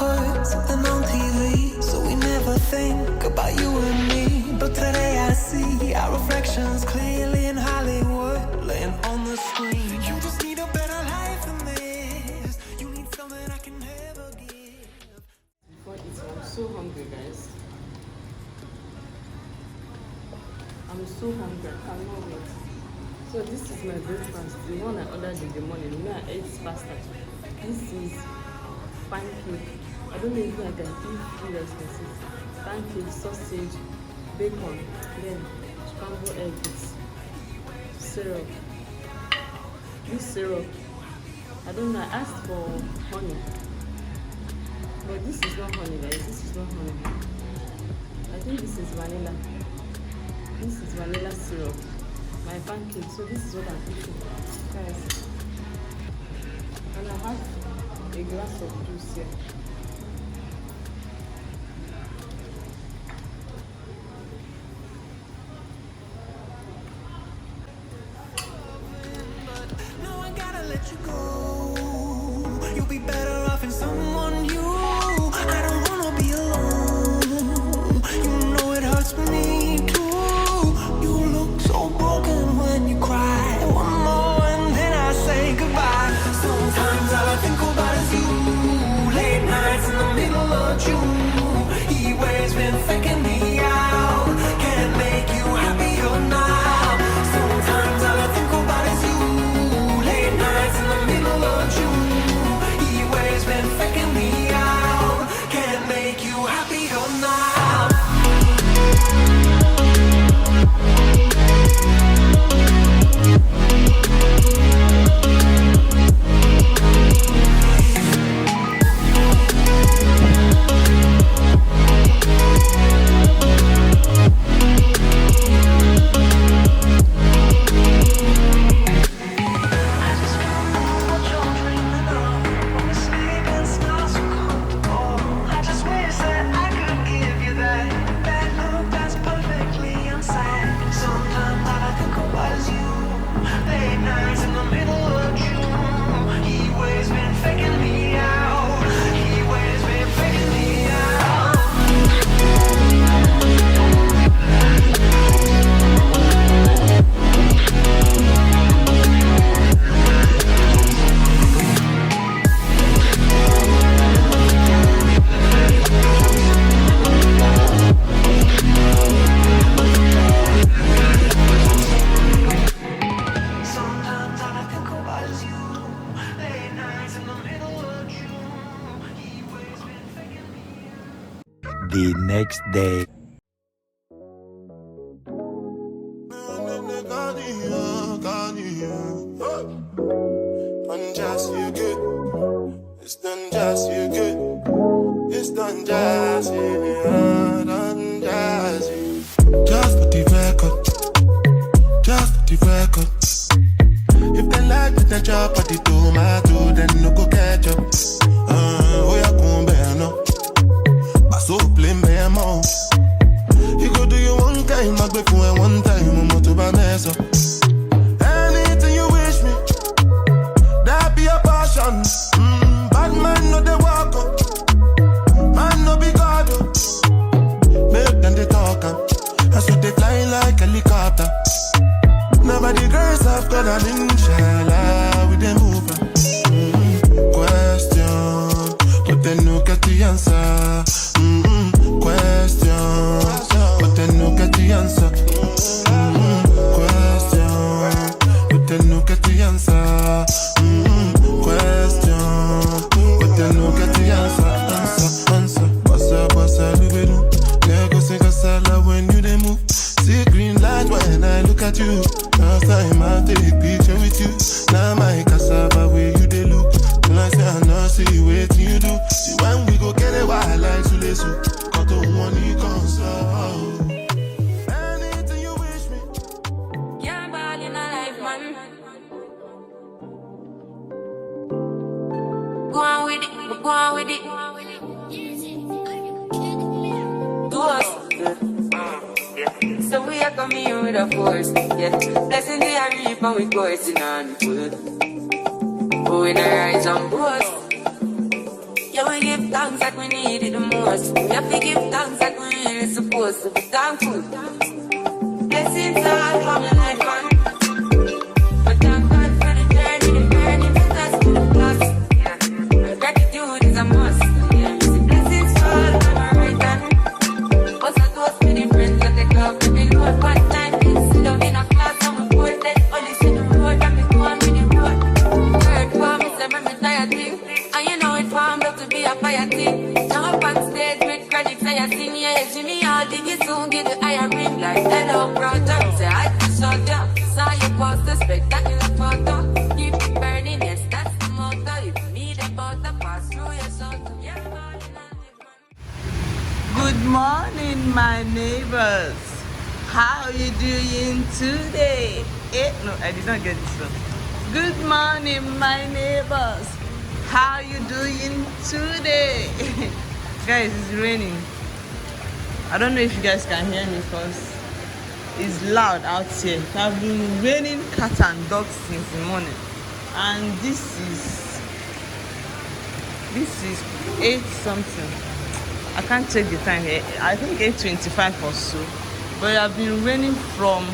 put something on TV, so we never think about you and me. But today I see our reflections clearly in Hollywood, laying on the screen. You just need a better life than this. You need something I can never give. Before eating, I'm so hungry, guys. I'm so hungry, I cannot wait. So this is my breakfast, the one I ordered in the morning. You know, I ate pasta. This is pancake. I don't know if I can eat food expensive. Pancake, sausage, bacon, then scrambled egg with syrup. This syrup, I don't know, I asked for honey. But this is not honey, guys. This is not honey. I think this is vanilla. This is vanilla syrup. My pancake. So this is what I'm eating, guys. And I have a glass of juice here. No, I gotta let you go. You'll be better off in someone new. I don't wanna be alone. You know it hurts me too. You look so broken when you cry. One more and then I say goodbye. Sometimes all I think about is you. Late nights in the middle of June. He always been faking me out. Can't make you happier now. Sometimes all I think about is you. Late nights in the middle of June. He always been faking me out. Can't make you happier now. The next day. It's done just you good. It's done just you, done just you. Just for the record, just for the record. If they like with the chop or the tomato, then no go catch up. Oh yeah, come bear no. So plain by a mouth. You go do your one time, I go for one time, I'm not to buy mess up. Anything you wish me, that be a passion. Bad man no they walk up, man no be God up. Make them they talk up, and so they fly like a helicopter. Nobody girls have got an inshallah with them move. Question, but then no get the answer. Question, but then no get the answer. Question, but then no get the answer. Question, but then no get the answer. Answer, bossa, lubedu. Lego sing a sala when you dey move. See green light when I look at you. Last time I take picture with you. Now my cassava where you dey look. When I say I know see what you do. See when we go get a wild like Sulesu. Anything you wish me. Can't ball in a life, man. Go on with it, go on with it. Do us. So we are coming here with a force. Yeah. Blessing the reap and we coursing on foot. Oh, in a rise and boast. Yeah, we give thanks like we need it the most. We have to give thanks like we really supposed to be thankful. Blessings all coming like fun. But thank God for the journey, the burning, the dust, the plus. Yeah, gratitude is a must. Yeah, blessings fall on my right hand. What's a toast to the friends that they love, that they know one time. Sit down in a class and we both let only see the road and me go on with the road. Word for me, say me tired thing. And you know it formed up to be a fire thing. Now up on stage with credits I sing, yeah, Jimmy, I'll dig it soon, get the higher ring like hello, brother. Say I just shut down, saw you post the spectacular photo. Keep it burning, yes, that's the motto. If you need a butter, pass through your soul. Yeah, Good morning, my neighbors. How are you doing today? No, I did not get this one. Good morning, my neighbors. How are you doing today? Guys, it's raining. I don't know if you guys can hear me because it's loud out here. It has been raining cat and dog since the morning. And this is 8 something. I can't check the time here. I think 8:25 or so. But it has been raining from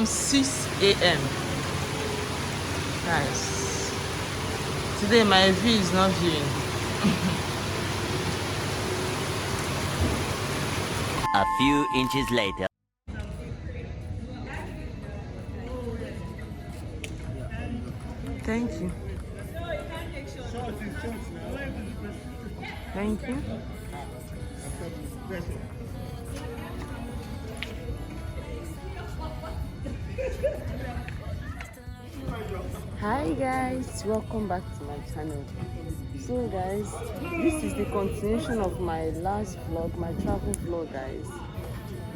6 a.m. Guys, today my view is not viewing. A few inches later. Thank you. Thank you. Hi guys, welcome back to my channel. So guys, this is the continuation of my last vlog, my travel vlog, guys.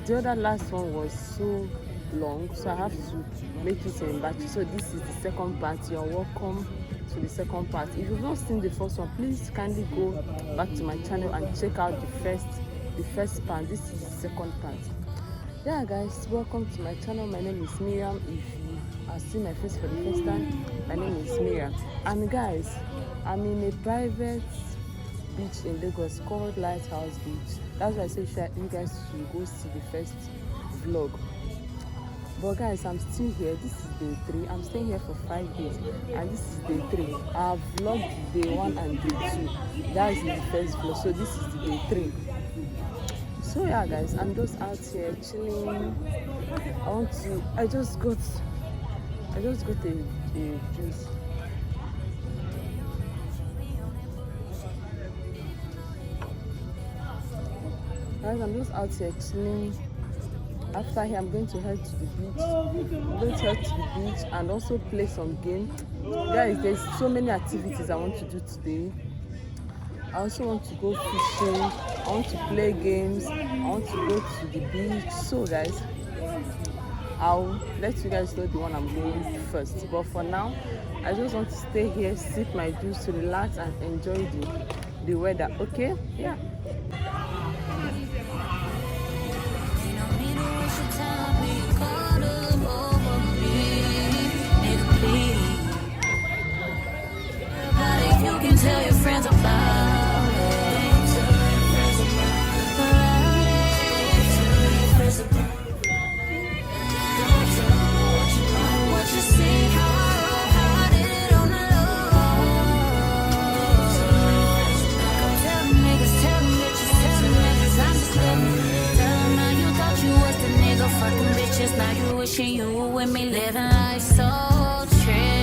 The other last one was so long, so I have to make it in batch. So this is the second part. You're welcome to the second part. If you've not seen the first one, please kindly go back to my channel and check out the first part. This is the second part. Yeah guys, welcome to my channel. My name is Miriam. If you are seeing my face for the first time, my name is Miriam. And guys, I'm in a private beach in Lagos called Lighthouse Beach. That's why I say you guys should go see the first vlog. But guys, I'm still here. This is day 3. I'm staying here for 5 days, and this is day 3. I've vlogged day 1 and day 2. That is the first vlog, so this is the day 3. So yeah guys, I'm just out here chilling. I just got a juice. Guys, I'm just out here chilling. After here, I'm going to head to the beach. And also play some game. Guys, there's so many activities I want to do today. I also want to go fishing. I want to play games. I want to go to the beach. So guys, I'll let you guys know the one I'm going first. But for now, I just want to stay here, sip my juice, to relax and enjoy the weather. Okay? Yeah. you can tell your friends about it. What you see, how I did it on the low. Tell them niggas that I'm just living. Tell them now you thought you was the nigga fucking bitches. Now you wishing you were with me, living life so trill.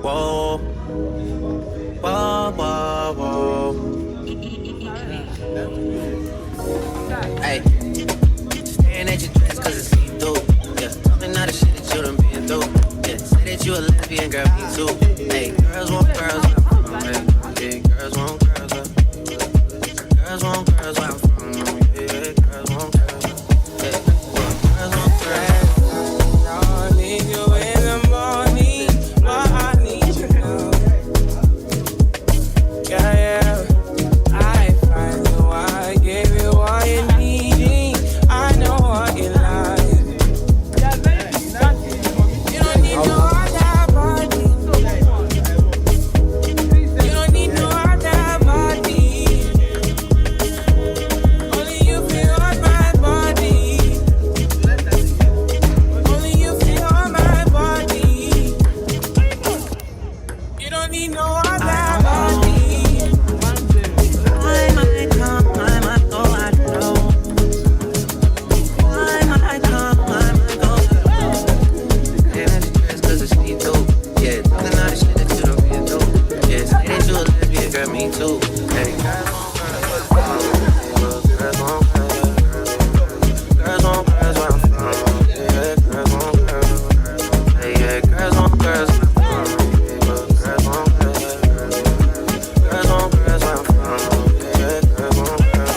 Whoa, whoa, whoa, whoa. Hey, staring at your dress cause it's see-through. Yeah, talking all the shit that you done been through. Yeah, say that you a lesbian, girl, me too. Hey, girls want girls where I'm from. Hey, yeah, girls want girls where girls want girls where I'm from. Yeah, girls want girls. Yeah, don't need no other body. I might come, I might go, I don't know. I might come, I might go, I don't know. And I just cause it's me too. Yeah, talking all this shit that you don't really do. Yeah, say that you a lesbian, girl, me too. Hey, girls on girls where I'm from. Yeah, girls on girls. Hey, yeah, girls on girls where I'm from. Yeah, girls on girls. Girls on girls where I'm from. Yeah, girls on girls.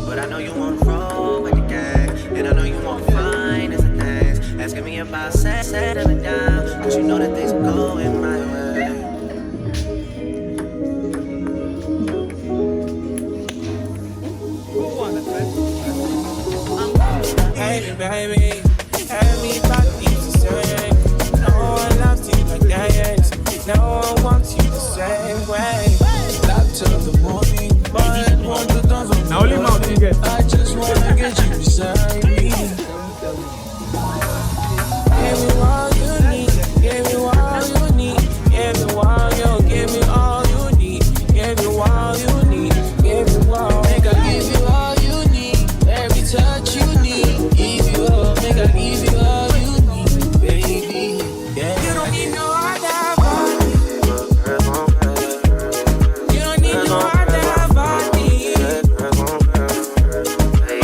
But I know you want to roll with the gang, and I know you want fine as a dance. Asking me about settling down, cause you know that things are going my way. Hey baby, everybody's the same. No one loves you like that. No one wants you the same way. Not till the morning, but want to dance on Now only mountain get. I just wanna get you beside me. Give me all you need. Give me all you need. Give me all you. Give me all you need. Give me all you need. Give me all. Make I give you all you need. Every touch you need. Give you all. Make I give you all you need, baby. Yeah. You don't need no other body. You don't need no other body.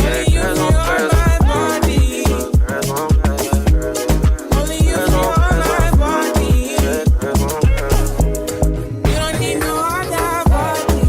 Only you feel my body. Only you feel my body. You don't need no other body.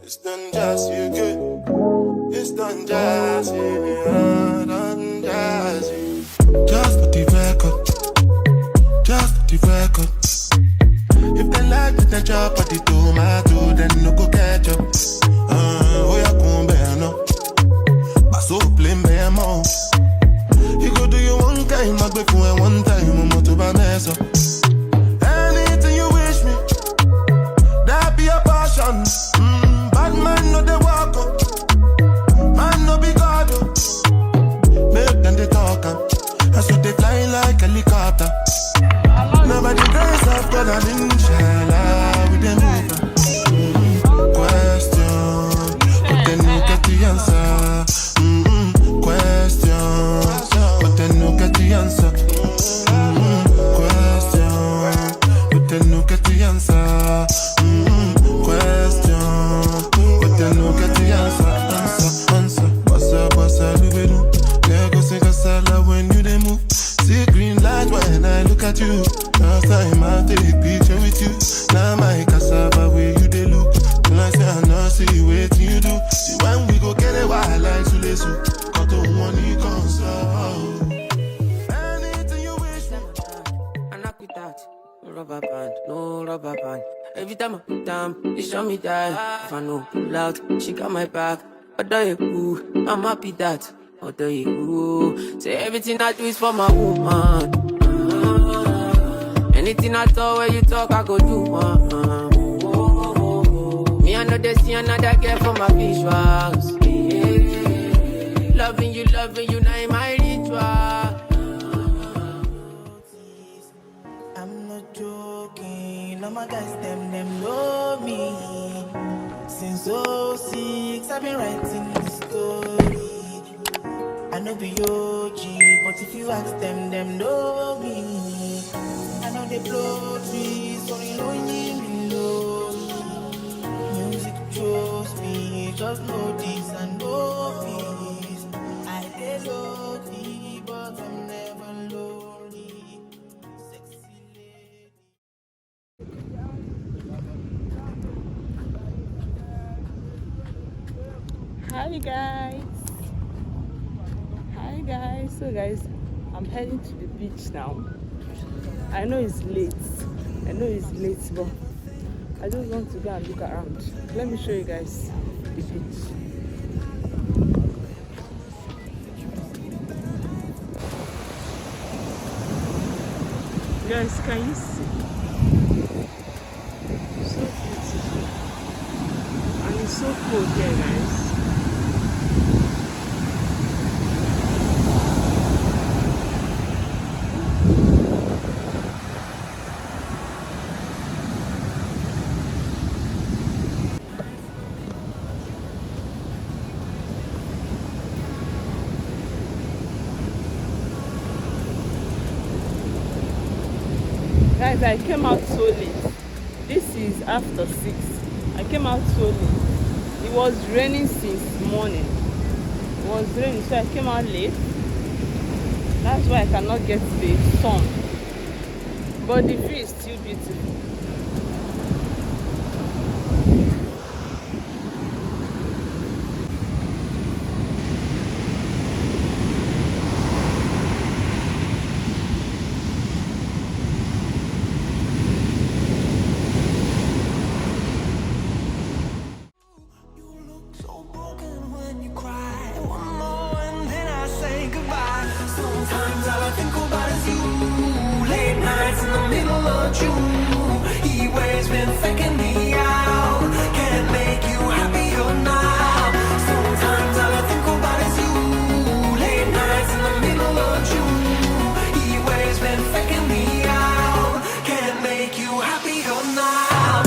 It's done just you good. It's done just you, done just you. Just for the record, just for the record. If they like with the chop or the tomato, then no go catch up. Oh yeah, come bear no. I so plain bear more. You go do your one time, I go for one time, I'm to buy mess up. Anything you wish me, that be a passion. Bad man no they walk up, man no be God up. Make them they talk up, I so they fly like helicopter. Nobody grace of God and inshallah with them move. Question, but then you get the answer. Question, but then you get the answer. Question, but then you get the answer. Question, but then you get the answer. Answer. What's up, Lubedu? There go sing a salad when you dey move. See green light when I look at you. Last time I take picture with you. Now my cassava where you dey look. Till I say I know see what you do. See when we go get a wild like Sulesu. Got the one he comes out. Anything you wish for. I knock it out. No rubber band, no rubber band. Every time I put down, they show me that. If I know pull out, she got my back. I'm happy that say everything I do is for my woman. Anything I talk where you talk, I go do. Me, I know they see another girl for my visuals. Yeah. Loving you, now in my ritual. I'm not joking, all my guys, them know me. Since 06, I've been writing this story. I know be OG, but if you ask them know me. I know they blow trees, so you know me. Music chose me, just know this and know this. I get lonely, but I'm never lonely. Sexy lady. Hi guys, so guys, I'm heading to the beach now. I know it's late, but I just want to go and look around. Let me show you guys the beach. Guys, can you see? So beautiful. And it's so cold here, guys. Guys, I came out so late. This is after 6. I came out so late. It was raining since morning. It was raining, so I came out late. That's why I cannot get the sun. But the view is still beautiful. So broken when you cry. One more and then I say goodbye. Sometimes all I think about is you. Late nights in the middle of June. He waves been faking me out. Can't make you happier now. Sometimes all I think about is you. Late nights in the middle of June. He waves been faking me out. Can't make you happier now.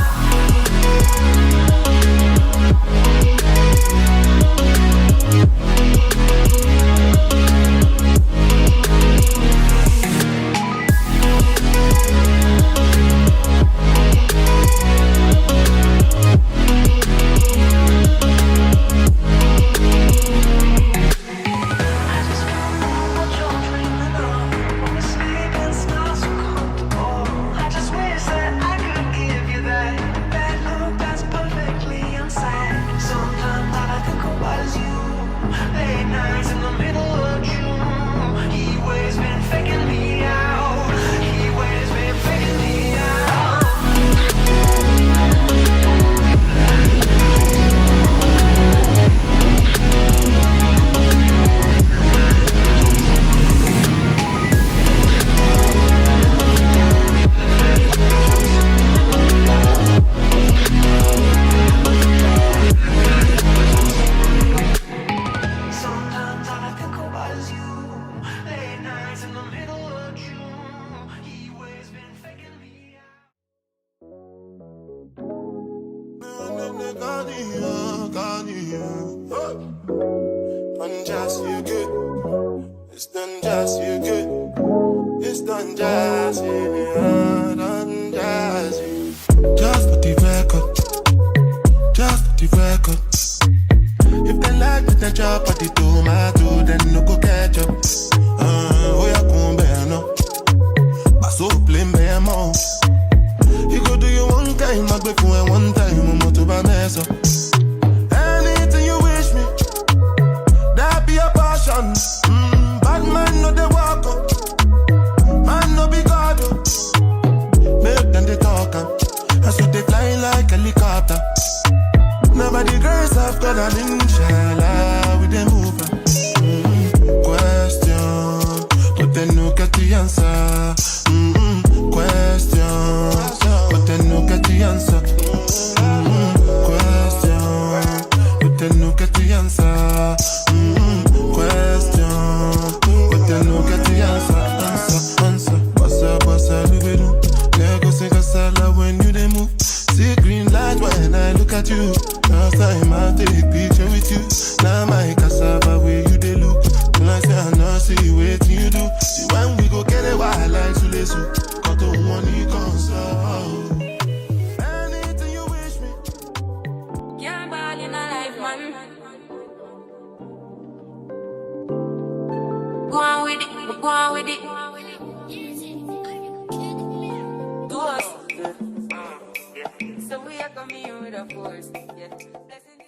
Done just you good. It's done just you good. It's done just you. Done just you. Just for the record. Just for the record. If they like the job at the tomato, then no go catch up. Oh yeah, come bear no. But so plain bear more. You go do you one time, I go for one time, I'm not to mess up. Anything you wish me, that be a passion. Bad man no they walk up, man no be God up. Make them they talk up, and so they fly like helicopter. Nobody girls have got an inshallah. Question, but they no get the answer. Bossa, lubedu. Lego sing a salad when you dey move. See green light when I look at you. Last time I take picture with you. Now my cassava where you dey look. When I say I know see what you do. See when we go get a wild like Sulesu. Got to one you console. Anything you wish me. Can't ball in a life, man. Go on with it, go on with it. Do us. So we are coming here with a force. Yeah. Blessing the-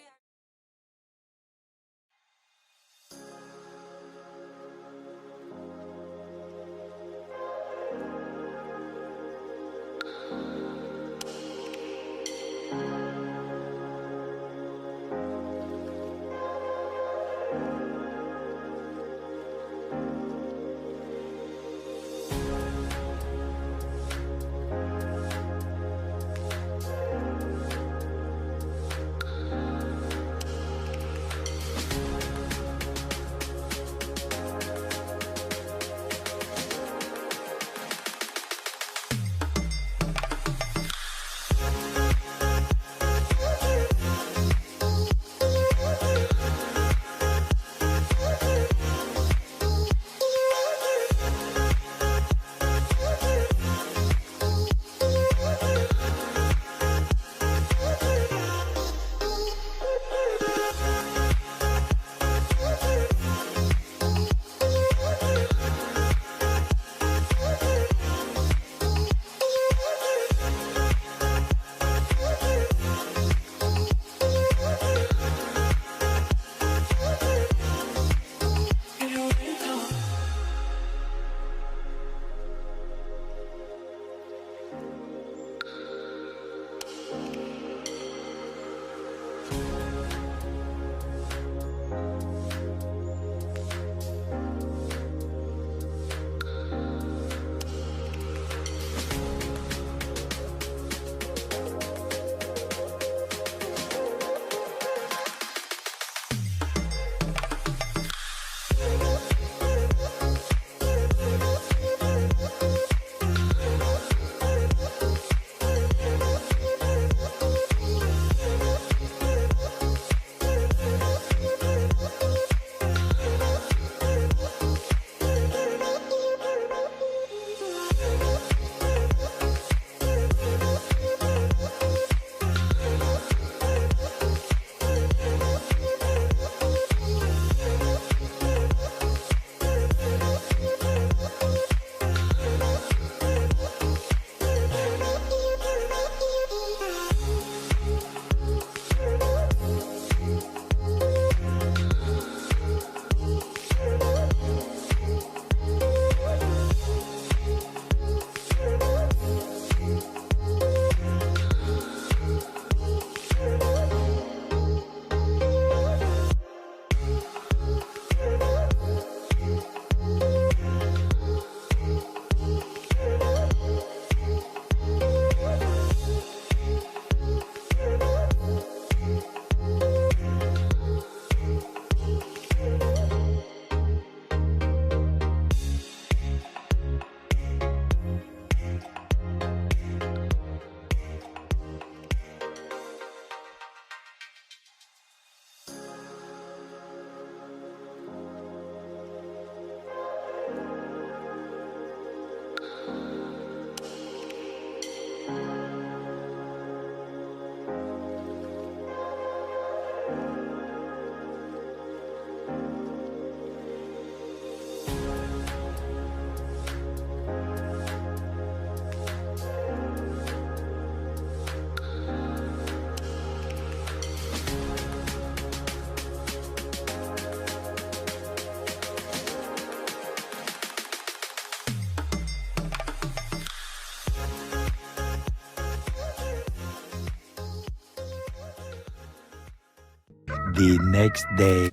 The next day.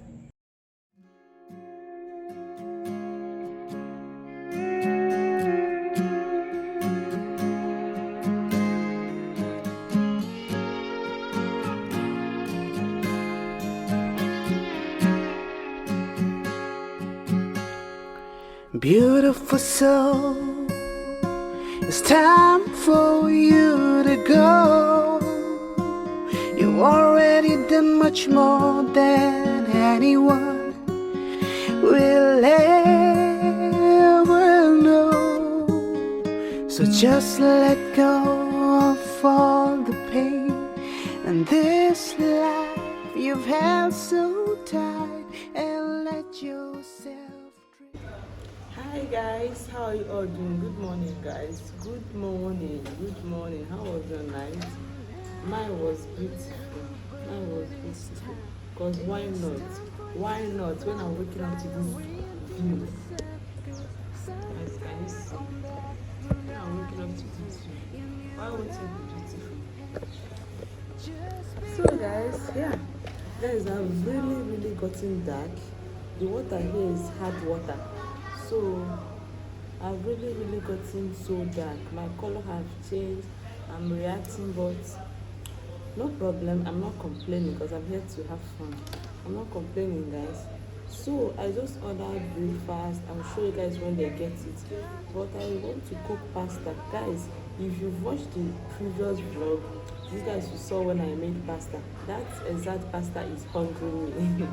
Beautiful soul, it's time for you to go. You've already done much more than anyone will ever know. So just let go of all the pain and this life you've held so tight, and let yourself dream. Hi guys, how are you all doing? Good morning guys. Good morning. How was your night? Mine was beautiful. Because why not? When I'm waking up to this view? Guys, can you see? When I'm waking up to this view, why won't it be beautiful? So guys, guys, I've really gotten dark. The water here is hard water, so I've really gotten so dark. My color have changed. I'm reacting, but no problem. I'm not complaining because I'm here to have fun. I'm not complaining, guys. So I just ordered breakfast. I'll show you guys when they get it. But I want to cook pasta, guys. If you've watched the previous vlog, you guys saw when I made pasta. That exact pasta is hungering me.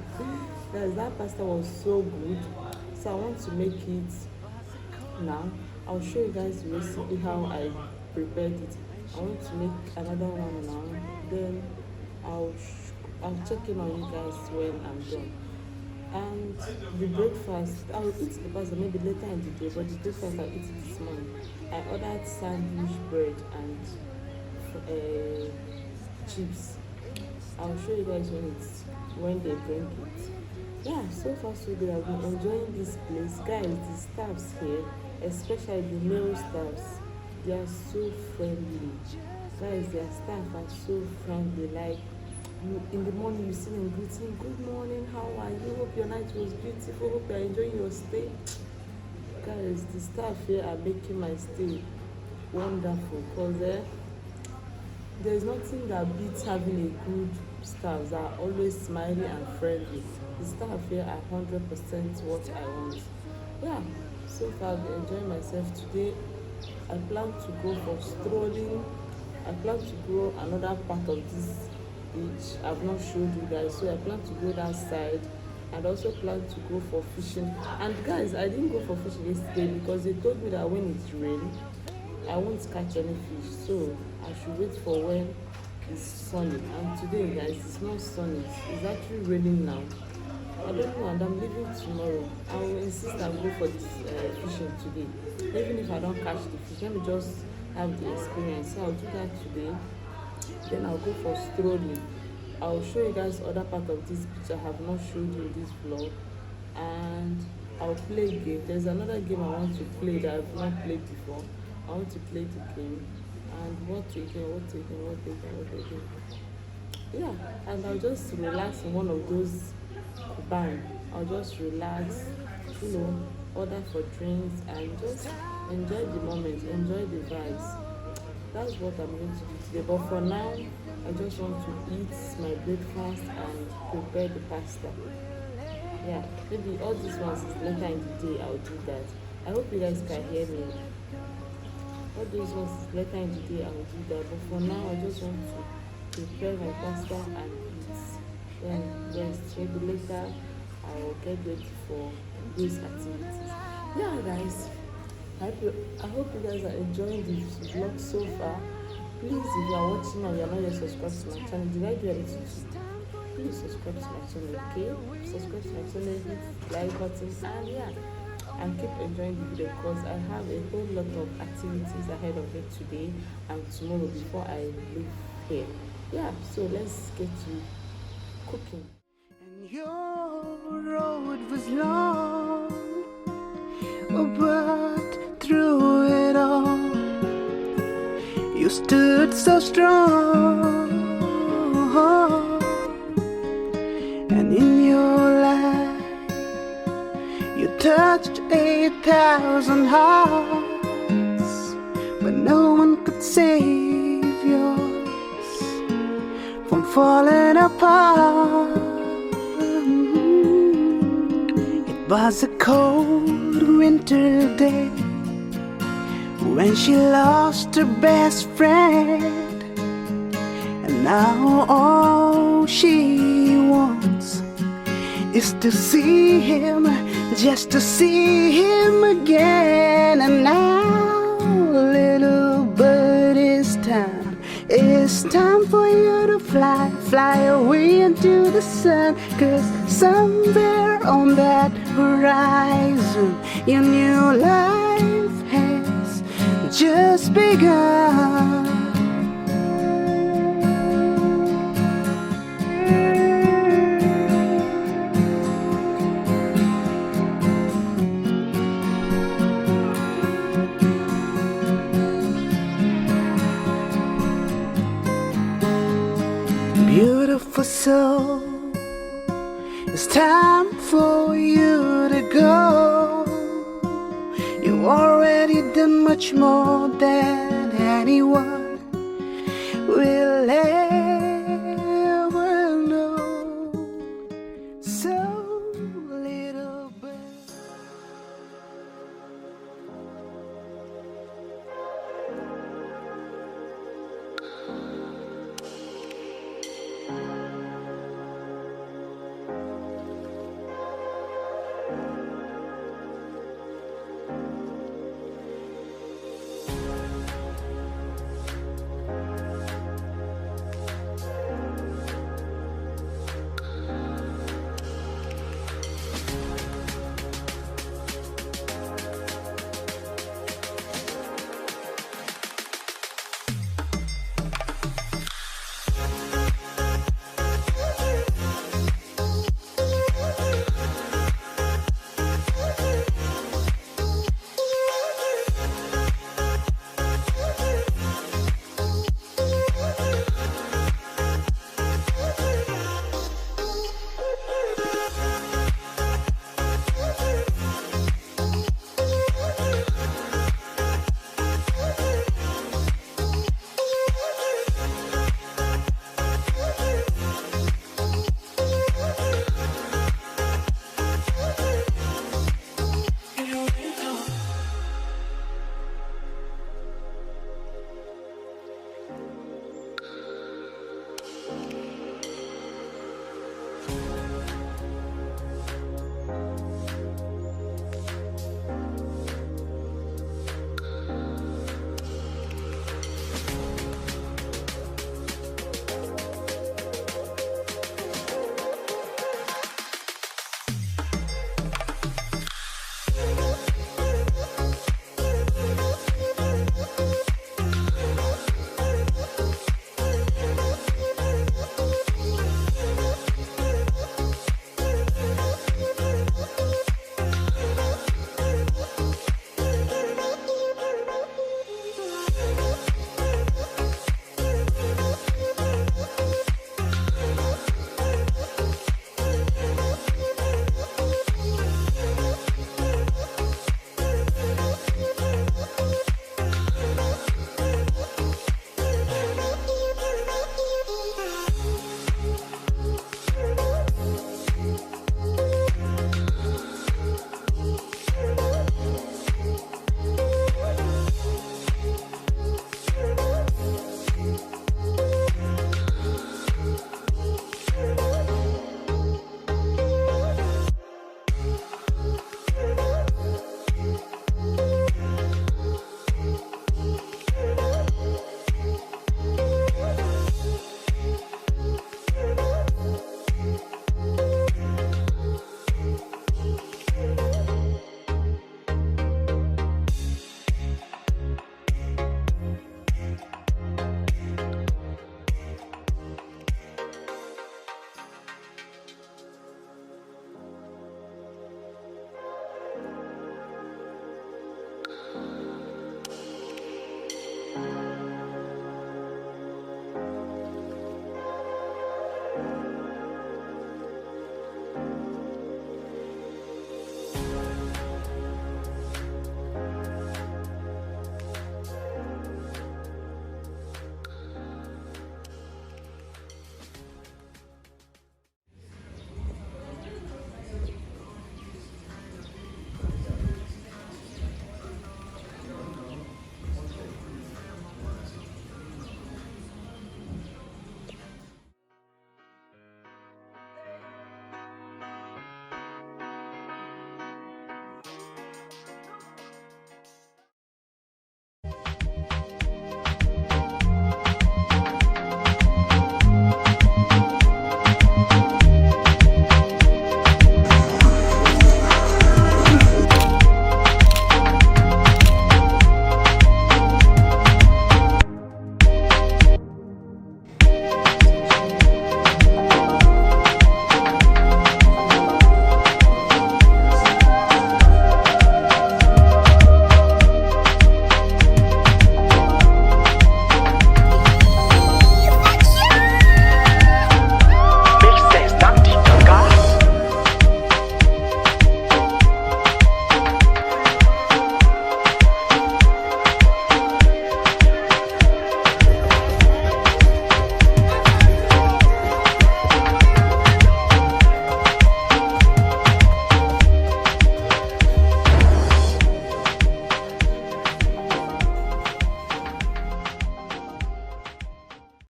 Guys, that pasta was so good. So I want to make it now. I'll show you guys the recipe how I prepared it. I want to make another one now. Then I'll check in on you guys when I'm done. And the breakfast, I'll eat the pasta maybe later in the day, but the breakfast I'll eat it this morning. I ordered sandwich bread and chips. I'll show you guys when they bring it. Yeah, so far so good. I've been enjoying this place, guys. The staffs here, especially the male staffs, they are so friendly, guys. Their staff are so friendly. Like, you in the morning you see them greeting, good morning, how are you, hope your night was beautiful, hope you're enjoying your stay. Guys, the staff here are making my stay wonderful, because there's nothing that beats having a good staff that are always smiling and friendly. The staff here are 100% what I want. Yeah, so far I've been enjoying myself today. I plan to go for strolling. I plan to go another part of this beach I've not showed you guys, so I plan to go that side, and also plan to go for fishing. And guys, I didn't go for fishing yesterday because they told me that when it's rain I won't catch any fish, so I should wait for when it's sunny. And today, guys, it's not sunny, it's actually raining now. I don't know, and I'm leaving tomorrow. I will insist I'll go for this fishing today, even if I don't catch the fish. Let me just have the experience. So I'll do that today. Then I'll go for strolling. I'll show you guys other part of this beach I have not showed you in this vlog, and I'll play a game. There's another game I want to play that I've not played before. I want to play the game, and what again. Yeah, and I'll just relax in one of those bang. I'll just relax, order for drinks and just enjoy the moment, enjoy the vibes. That's what I'm going to do today. But for now, I just want to eat my breakfast and prepare the pasta. Yeah, maybe all these ones is later in the day. I'll do that. I hope you guys can hear me. All those ones is later in the day. I will do that. But for now, I just want to prepare my pasta and eat. Then rest. Maybe later I will get ready for these activities. Yeah, guys. I hope you guys are enjoying this vlog so far. Please, if you are watching and you are not yet subscribed to my channel, did I do anything to please subscribe to my channel, okay? Subscribe to my channel, hit the like button, and keep enjoying the video, because I have a whole lot of activities ahead of me today and tomorrow before I leave here. Yeah, so let's get to cooking. And your road was long, but through it all, you stood so strong. And in your life, you touched 8,000 hearts, but no one could save yours from falling apart. It Was a cold winter day when she lost her best friend, and now all she wants is to see him, just to see him again. And now, little bird, it's time for you to fly away into the sun. 'Cause somewhere on that horizon, your new life has just begun. Beautiful soul, it's time for you to go. You already done much more than anyone